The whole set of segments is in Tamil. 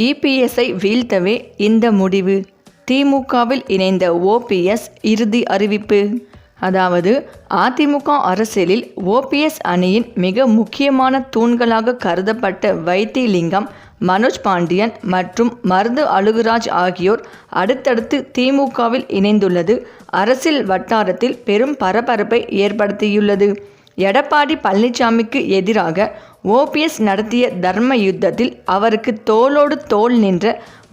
இபிஎஸ்ஐ வீழ்த்தவே இந்த முடிவு. திமுகவில் இணைந்த ஓபிஎஸ் இறுதி அறிவிப்பு. அதாவது அதிமுக அரசியலில் ஓபிஎஸ் அணியின் மிக முக்கியமான தூண்களாக கருதப்பட்ட வைத்திலிங்கம், மனோஜ் பாண்டியன் மற்றும் மருது அழகுராஜ் ஆகியோர் அடுத்தடுத்து திமுகவில் இணைந்துள்ளது அரசியல் வட்டாரத்தில் பெரும் பரபரப்பை ஏற்படுத்தியுள்ளது. எடப்பாடி பழனிசாமிக்கு எதிராக ஓபிஎஸ் நடத்திய தர்ம யுத்தத்தில் அவருக்கு தோளோடு தோள் நின்ற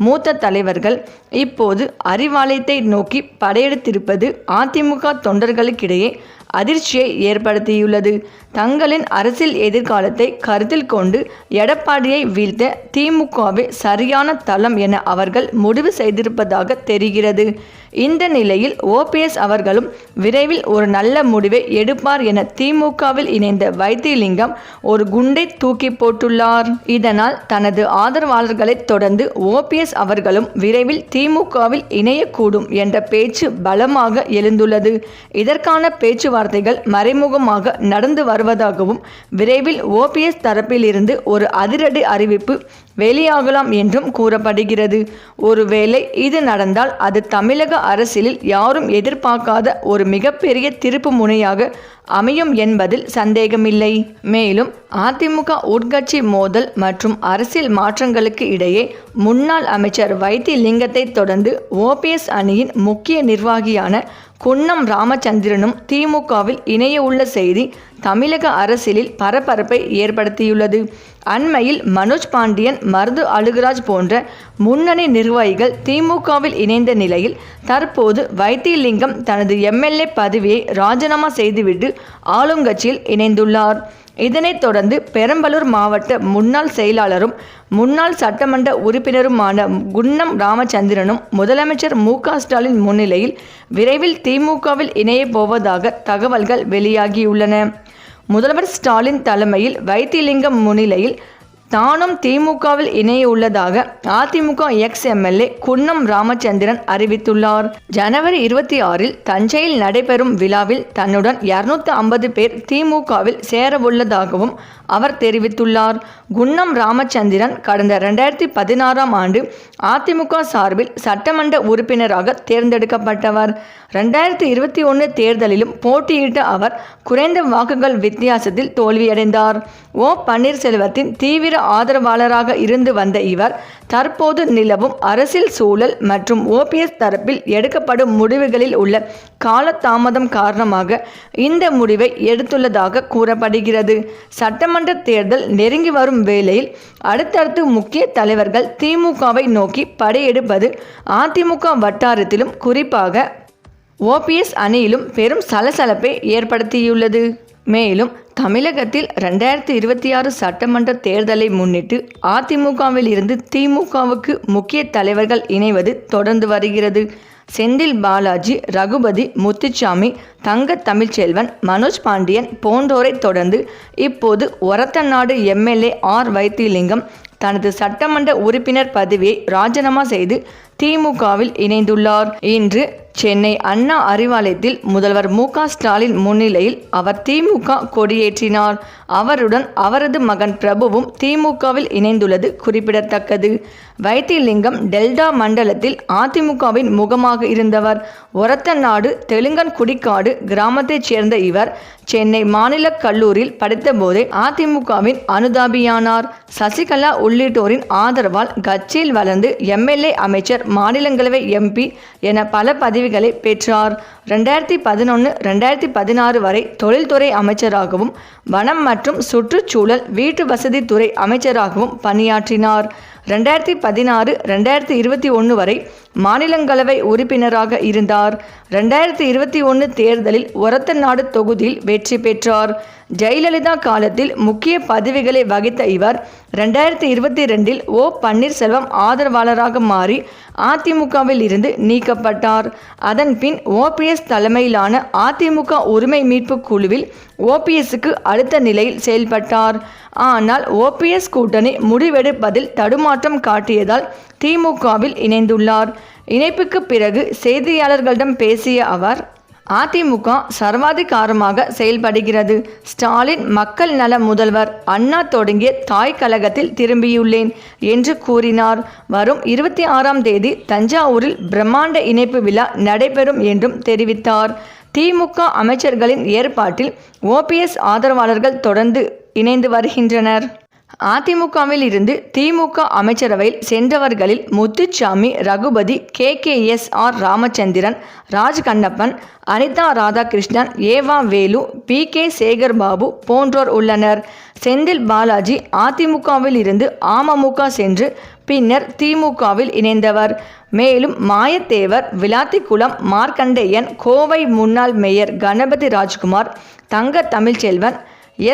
மூத்த தலைவர்கள் இப்போது அறிவாலயத்தை நோக்கி படையெடுத்திருப்பது அதிமுக தொண்டர்களுக்கிடையே அதிர்ச்சியை ஏற்படுத்தியுள்ளது. தங்களின் அரசியல் எதிர்காலத்தை கருத்தில் கொண்டு எடப்பாடியை வீழ்த்த திமுகவே சரியான தளம் என அவர்கள் முடிவு செய்திருப்பதாக தெரிகிறது. இந்த நிலையில் ஓபிஎஸ் அவர்களும் விரைவில் ஒரு நல்ல முடிவை எடுப்பார் என திமுகவில் இணைந்த வைத்திலிங்கம் ஒரு குண்டை தூக்கி போட்டுள்ளார். இதனால் தனது ஆதரவாளர்களை தொடர்ந்து ஓபிஎஸ் அவர்களும் விரைவில் திமுகவில் இணையக்கூடும் என்ற பேச்சு பலமாக எழுந்துள்ளது. இதற்கான பேச்சுவார்த்தைகள் மறைமுகமாக நடந்து வருவதாகவும் விரைவில் ஓபிஎஸ் தரப்பில் இருந்து ஒரு அதிரடி அறிவிப்பு வெளியாகலாம் என்றும் கூறப்படுகிறது. ஒருவேளை இது நடந்தால் அது தமிழக அரசியலில் யாரும் எதிர்பார்க்காத ஒரு மிகப்பெரிய திருப்பு முனையாக அமையும் என்பதில் சந்தேகமில்லை. மேலும் அதிமுக உட்கட்சி மோதல் மற்றும் அரசியல் மாற்றங்களுக்கு இடையே முன்னாள் அமைச்சர் வைத்திலிங்கத்தை தொடர்ந்து ஓபிஎஸ் அணியின் முக்கிய நிர்வாகியான குன்னம் ராமச்சந்திரனும் திமுகவில் இணைய உள்ள செய்தி தமிழக அரசியலில் பரபரப்பை ஏற்படுத்தியுள்ளது. அண்மையில் மனோஜ் பாண்டியன், மருது அழகுராஜ் போன்ற முன்னணி நிர்வாகிகள் திமுகவில் இணைந்த நிலையில் தற்போது வைத்திலிங்கம் தனது எம்எல்ஏ பதவியை ராஜினாமா செய்துவிட்டு ஆளுங்கட்சியில் இணைந்துள்ளார். இதனைத் தொடர்ந்து பெரம்பலூர் மாவட்ட முன்னாள் செயலாளரும் முன்னாள் சட்டமன்ற உறுப்பினருமான குன்னம் ராமச்சந்திரனும் முதலமைச்சர் மு.க.ஸ்டாலின் முன்னிலையில் விரைவில் திமுகவில் இணையப் போவதாக தகவல்கள் வெளியாகியுள்ளன. முதல்வர் ஸ்டாலின் தலைமையில் வைத்திலிங்கம் முன்னிலையில் தானும் திமுகவில் இணைய உள்ளதாக அதிமுக எக்ஸ்-எம்எல்ஏ குன்னம் ராமச்சந்திரன் அறிவித்துள்ளார். ஜனவரி 26 தஞ்சையில் நடைபெறும் விழாவில் தன்னுடன் 250 பேர் திமுகவில் சேரவுள்ளதாகவும் அவர் தெரிவித்துள்ளார். குன்னம் ராமச்சந்திரன் கடந்த 2016ஆம் ஆண்டு அதிமுக சார்பில் சட்டமன்ற உறுப்பினராக தேர்ந்தெடுக்கப்பட்டவர். 2021 தேர்தலிலும் போட்டியிட்ட அவர் குறைந்த வாக்குகள் வித்தியாசத்தில் தோல்வியடைந்தார். ஓ பன்னீர்செல்வத்தின் தீவிர ஆதரவாளராக இருந்து வந்த இவர் தற்போது நிலவும் அரசியல் சூழல் மற்றும் ஓபிஎஸ் தரப்பில் எடுக்கப்படும் முடிவுகளில் உள்ள காலதாமதம் காரணமாக இந்த முடிவை எடுத்துள்ளதாக கூறப்படுகிறது. சட்டமன்ற தேர்தல் நெருங்கி வரும் வேளையில் அடுத்தடுத்து முக்கிய தலைவர்கள் திமுகவை நோக்கி படையெடுப்பது அதிமுக வட்டாரத்திலும் குறிப்பாக ஓபிஎஸ் அணியிலும் பெரும் சலசலப்பை ஏற்படுத்தியுள்ளது. மேலும் தமிழகத்தில் 2026 சட்டமன்ற தேர்தலை முன்னிட்டு அதிமுகவில் இருந்து திமுகவுக்கு முக்கிய தலைவர்கள் இணைவது தொடர்ந்து வருகிறது. செந்தில் பாலாஜி, ரகுபதி, முத்துசாமி, தங்க தமிழ்ச்செல்வன், மனோஜ் பாண்டியன் போன்றோரை தொடர்ந்து இப்போது ஒரத்தநாடு எம்எல்ஏ ஆர் வைத்திலிங்கம் தனது சட்டமன்ற உறுப்பினர் பதவியை ராஜினாமா செய்து திமுகவில் இணைந்துள்ளார். இன்று சென்னை அண்ணா அறிவாலயத்தில் முதல்வர் மு.க.ஸ்டாலின் முன்னிலையில் அவர் திமுக கொடியேற்றினார். அவருடன் அவரது மகன் பிரபுவும் திமுகவில் இணைந்துள்ளது குறிப்பிடத்தக்கது. வைத்திலிங்கம் டெல்டா மண்டலத்தில் அதிமுகவின் முகமாக இருந்தவர். ஒரத்தநாடு தெலுங்கன்குடிக்காடு கிராமத்தைச் சேர்ந்த இவர் சென்னை மாநில கல்லூரியில் படித்தபோதே அதிமுகவின் அனுதாபியானார். சசிகலா உள்ளிட்டோரின் ஆதரவால் கட்சியில் வளர்ந்து எம்எல்ஏ, அமைச்சர், மாநிலங்களவை எம்பி என பல பதவிகளை பெற்றார். 2011-2016 வரை தொழில்துறை அமைச்சராகவும் வனம் மற்றும் சுற்றுச்சூழல் வீட்டு வசதித்துறை அமைச்சராகவும் பணியாற்றினார். 2016-2021 வரை மாநிலங்களவை உறுப்பினராக இருந்தார். 2021 தேர்தலில் ஒரத்தநாடு தொகுதியில் வெற்றி பெற்றார். ஜெயலலிதா காலத்தில் முக்கிய பதவிகளை வகித்த இவர் 2022 ஓ பன்னீர்செல்வம் ஆதரவாளராக மாறி அதிமுகவில் இருந்து நீக்கப்பட்டார். அதன் பின் ஓபிஎஸ் தலைமையிலான அதிமுக உரிமை மீட்பு குழுவில் ஓபிஎஸ்க்கு அடுத்த நிலையில் செயல்பட்டார். ஆனால் ஓபிஎஸ் கூட்டணி முடிவெடுப்பதில் தடுமாற்றம் காட்டியதால் திமுகவில் இணைந்துள்ளார். இணைப்புக்கு பிறகு செய்தியாளர்களிடம் பேசிய அவர், அதிமுக சர்வாதிகாரமாக செயல்படுகிறது. ஸ்டாலின் மக்கள் நல முதல்வர், அண்ணா தொடங்கிய தாய் கழகத்தில் திரும்பியுள்ளேன் என்று கூறினார். வரும் 26ஆம் தேதி தஞ்சாவூரில் பிரம்மாண்ட இணைப்பு விழா நடைபெறும் என்றும் தெரிவித்தார். திமுக அமைச்சர்களின் ஏற்பாட்டில் ஓபிஎஸ் ஆதரவாளர்கள் தொடர்ந்து இணைந்து வருகின்றனர். அதிமுகவில் இருந்து திமுக அமைச்சரவையில் சென்றவர்களில் முத்துசாமி, ரகுபதி, KKSR ராமச்சந்திரன், ராஜ் கண்ணப்பன், அனிதா ராதாகிருஷ்ணன், ஏவா வேலு, PK சேகர்பாபு போன்றோர் உள்ளனர். செந்தில் பாலாஜி அதிமுகவில் இருந்து அமமுக சென்று பின்னர் திமுகவில் இணைந்தவர். மேலும் மாயத்தேவர், விளாத்திக்குளம் மார்க்கண்டேயன், கோவை முன்னாள் மேயர் கணபதி ராஜ்குமார், தங்க Tamilselvan,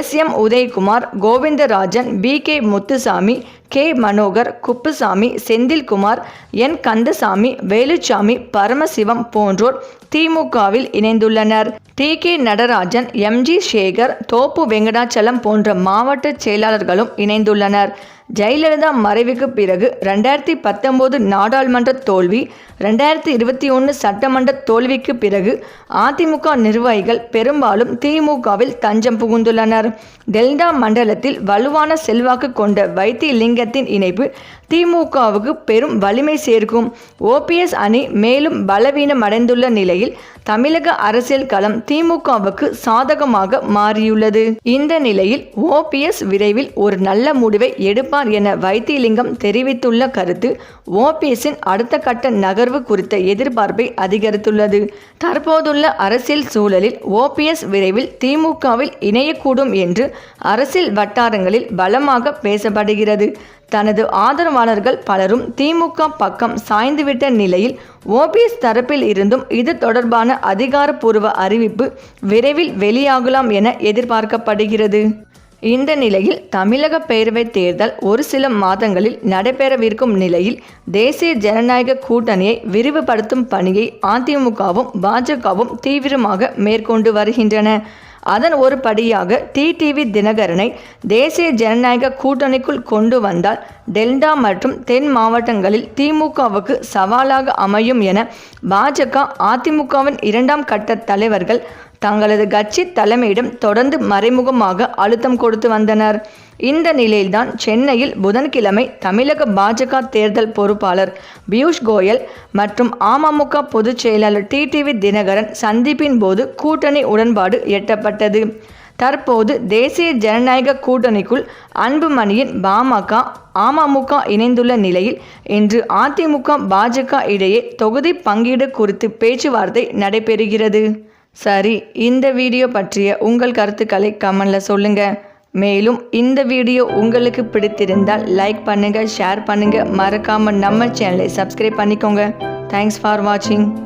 SM Udhayakumar, Govindarajan, BK Muthusamy, K Manohar, Kuppusamy, Senthilkumar, N Kandasamy, Veluchamy, Paramasivam போன்றோர் திமுகவில் இணைந்துள்ளனர். TK நடராஜன், MG சேகர், தோப்பு வெங்கடாச்சலம் போன்ற மாவட்ட செயலாளர்களும் இணைந்துள்ளனர். ஜெயலலிதா மறைவுக்கு பிறகு 2019 நாடாளுமன்ற தோல்வி, 2021 சட்டமன்ற தோல்விக்கு பிறகு அதிமுக நிர்வாகிகள் பெரும்பாலும் திமுகவில் தஞ்சம் புகுந்துள்ளனர். டெல்டா மண்டலத்தில் வலுவான செல்வாக்கு கொண்ட வைத்திலிங்கத்தின் இணைப்பு திமுகவுக்கு பெரும் வலிமை சேர்க்கும். ஓபிஎஸ் அணி மேலும் பலவீனமடைந்துள்ள நிலையில் தமிழக அரசியல் களம் திமுகவுக்கு சாதகமாக மாறியுள்ளது. இந்த நிலையில் ஓபிஎஸ் விரைவில் ஒரு நல்ல முடிவை எடுப்பார் என வைத்திலிங்கம் தெரிவித்துள்ள கருத்து ஓபிஎஸ்ஸின் அடுத்த கட்ட நகர்வு குறித்த எதிர்பார்ப்பை அதிகரித்துள்ளது. தற்போதுள்ள அரசியல் சூழலில் ஓபிஎஸ் விரைவில் திமுகவில் இணையக்கூடும் என்று அரசியல் வட்டாரங்களில் பலமாக பேசப்படுகிறது. தனது ஆதரவாளர்கள் பலரும் திமுக பக்கம் சாய்ந்துவிட்ட நிலையில் ஓபிஎஸ் தரப்பில் இருந்தும் இது தொடர்பான அதிகாரப்பூர்வ அறிவிப்பு விரைவில் வெளியாகலாம் என எதிர்பார்க்கப்படுகிறது. இந்த நிலையில் தமிழக பேரவைத் தேர்தல் ஒரு சில மாதங்களில் நடைபெறவிருக்கும் நிலையில் தேசிய ஜனநாயக கூட்டணியை விரிவுபடுத்தும் பணியை அதிமுகவும் பாஜகவும் தீவிரமாக மேற்கொண்டு வருகின்றன. அதன் ஒரு படியாக TTV தினகரனை தேசிய ஜனநாயக கூட்டணிக்குள் கொண்டு வந்தால் டெல்டா மற்றும் தென் மாவட்டங்களில் திமுகவுக்கு சவாலாக அமையும் என பாஜக, அதிமுகவின் 2ஆம் கட்ட தலைவர்கள் தங்களது கட்சி தலைமையிடம் தொடர்ந்து மறைமுகமாக அழுத்தம் கொடுத்து வந்தனர். இந்த நிலையில்தான் சென்னையில் புதன்கிழமை தமிழக பாஜக தேர்தல் பொறுப்பாளர் பியூஷ் கோயல் மற்றும் அமமுக பொதுச் செயலாளர் TTV தினகரன் சந்திப்பின் போது கூட்டணி உடன்பாடு எட்டப்பட்டது. தற்போது தேசிய ஜனநாயக கூட்டணிக்குள் அன்புமணியின் பாமக, அமமுக இணைந்துள்ள நிலையில் இன்று அதிமுக, பாஜக இடையே தொகுதி பங்கீடு குறித்து பேச்சுவார்த்தை நடைபெறுகிறது. சரி, இந்த வீடியோ பற்றிய உங்கள் கருத்துக்களை கமெண்ட்ல சொல்லுங்க. மேலும் இந்த வீடியோ உங்களுக்கு பிடித்திருந்தால் லைக் பண்ணுங்க, ஷேர் பண்ணுங்க, மறக்காம நம்ம சேனலை சப்ஸ்கிரைப் பண்ணிக்கோங்க. தேங்க்ஸ் ஃபார் வாட்சிங்.